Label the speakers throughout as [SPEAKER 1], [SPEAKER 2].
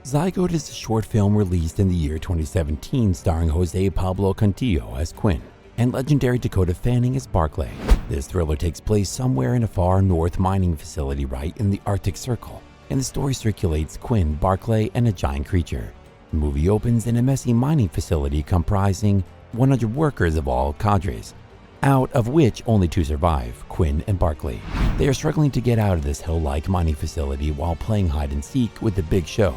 [SPEAKER 1] Zygote is a short film released in the year 2017 starring Jose Pablo Cantillo as Quinn and legendary Dakota Fanning as Barclay. This thriller takes place somewhere in a far north mining facility right in the Arctic Circle, and the story circulates Quinn, Barclay, and a giant creature. The movie opens in a messy mining facility comprising 100 workers of all cadres, out of which only 2 survive, Quinn and Barclay. They are struggling to get out of this hill-like mining facility while playing hide-and-seek with the Big Show.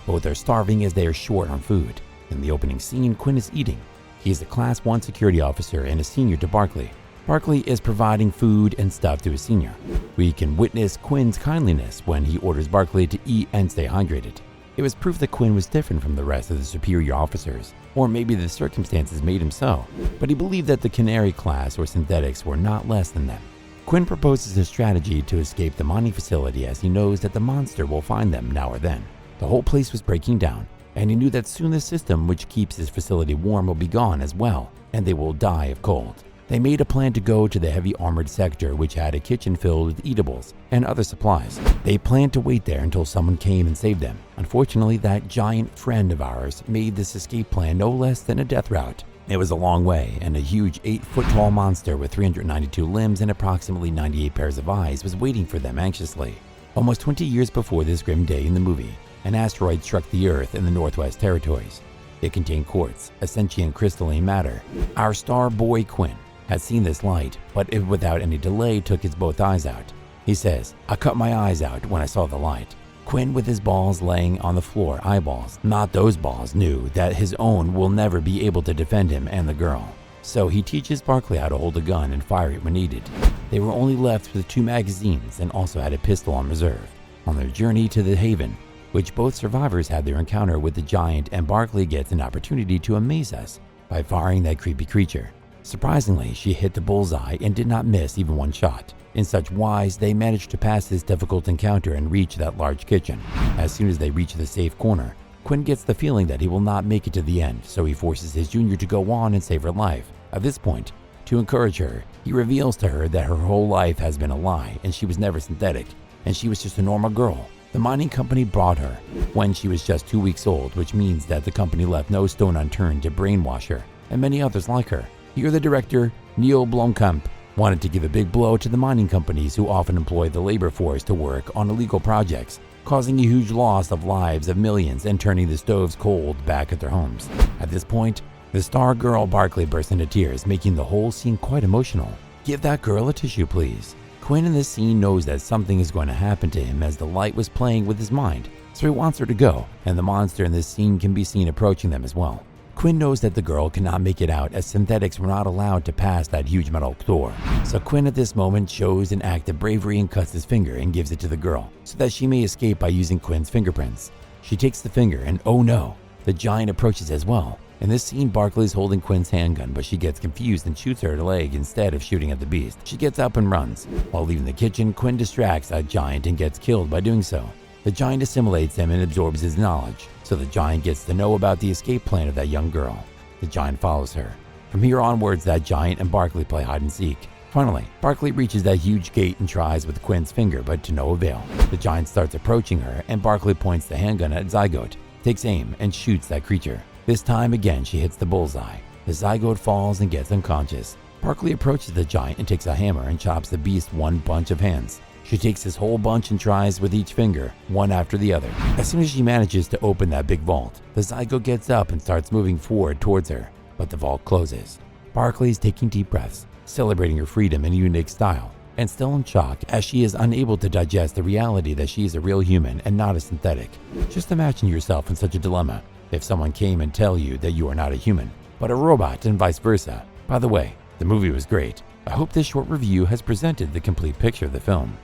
[SPEAKER 1] Both are starving as they are short on food. In the opening scene, Quinn is eating. He is a Class 1 security officer and a senior to Barclay. Barclay is providing food and stuff to a senior. We can witness Quinn's kindliness when he orders Barclay to eat and stay hydrated. It was proof that Quinn was different from the rest of the superior officers, or maybe the circumstances made him so, but he believed that the Canary class or synthetics were not less than them. Quinn proposes a strategy to escape the mining facility as he knows that the monster will find them now or then. The whole place was breaking down, and he knew that soon the system which keeps his facility warm will be gone as well, and they will die of cold. They made a plan to go to the heavy armored sector, which had a kitchen filled with eatables and other supplies. They planned to wait there until someone came and saved them. Unfortunately, that giant friend of ours made this escape plan no less than a death route. It was a long way, and a huge 8-foot-tall monster with 392 limbs and approximately 98 pairs of eyes was waiting for them anxiously. Almost 20 years before this grim day in the movie, an asteroid struck the Earth in the Northwest Territories. It contained quartz, a sentient crystalline matter. Our star boy Quinn had seen this light, but it without any delay took his both eyes out. He says, "I cut my eyes out when I saw the light." Quinn, with his balls laying on the floor, eyeballs, not those balls, knew that his own will never be able to defend him and the girl. So he teaches Barclay how to hold a gun and fire it when needed. They were only left with 2 magazines and also had a pistol on reserve. On their journey to the Haven, which both survivors had their encounter with the giant, and Barclay gets an opportunity to amaze us by firing that creepy creature. Surprisingly, she hit the bullseye and did not miss even one shot. In such wise, they managed to pass this difficult encounter and reach that large kitchen. As soon as they reach the safe corner, Quinn gets the feeling that he will not make it to the end, so he forces his junior to go on and save her life. At this point, to encourage her, he reveals to her that her whole life has been a lie and she was never synthetic, and she was just a normal girl. The mining company brought her when she was just 2 weeks old, which means that the company left no stone unturned to brainwash her and many others like her. Here the director, Neil Blomkamp, wanted to give a big blow to the mining companies who often employ the labor force to work on illegal projects, causing a huge loss of lives of millions and turning the stoves cold back at their homes. At this point, the star girl Barclay burst into tears, making the whole scene quite emotional. "Give that girl a tissue, please." Quinn in this scene knows that something is going to happen to him as the light was playing with his mind, so he wants her to go, and the monster in this scene can be seen approaching them as well. Quinn knows that the girl cannot make it out as synthetics were not allowed to pass that huge metal door. So Quinn at this moment shows an act of bravery and cuts his finger and gives it to the girl so that she may escape by using Quinn's fingerprints. She takes the finger and oh no, the giant approaches as well. In this scene, Barclay is holding Quinn's handgun, but she gets confused and shoots her leg instead of shooting at the beast. She gets up and runs. While leaving the kitchen, Quinn distracts that giant and gets killed by doing so. The giant assimilates him and absorbs his knowledge, so the giant gets to know about the escape plan of that young girl. The giant follows her. From here onwards, that giant and Barclay play hide and seek. Finally, Barclay reaches that huge gate and tries with Quinn's finger, but to no avail. The giant starts approaching her, and Barclay points the handgun at Zygote, takes aim, and shoots that creature. This time again, she hits the bullseye. The Zygote falls and gets unconscious. Barclay approaches the giant and takes a hammer and chops the beast one bunch of hands. She takes this whole bunch and tries with each finger, one after the other. As soon as she manages to open that big vault, the Zygote gets up and starts moving forward towards her, but the vault closes. Barclay is taking deep breaths, celebrating her freedom in a unique style, and still in shock as she is unable to digest the reality that she is a real human and not a synthetic. Just imagine yourself in such a dilemma if someone came and tell you that you are not a human, but a robot and vice versa. By the way, the movie was great. I hope this short review has presented the complete picture of the film.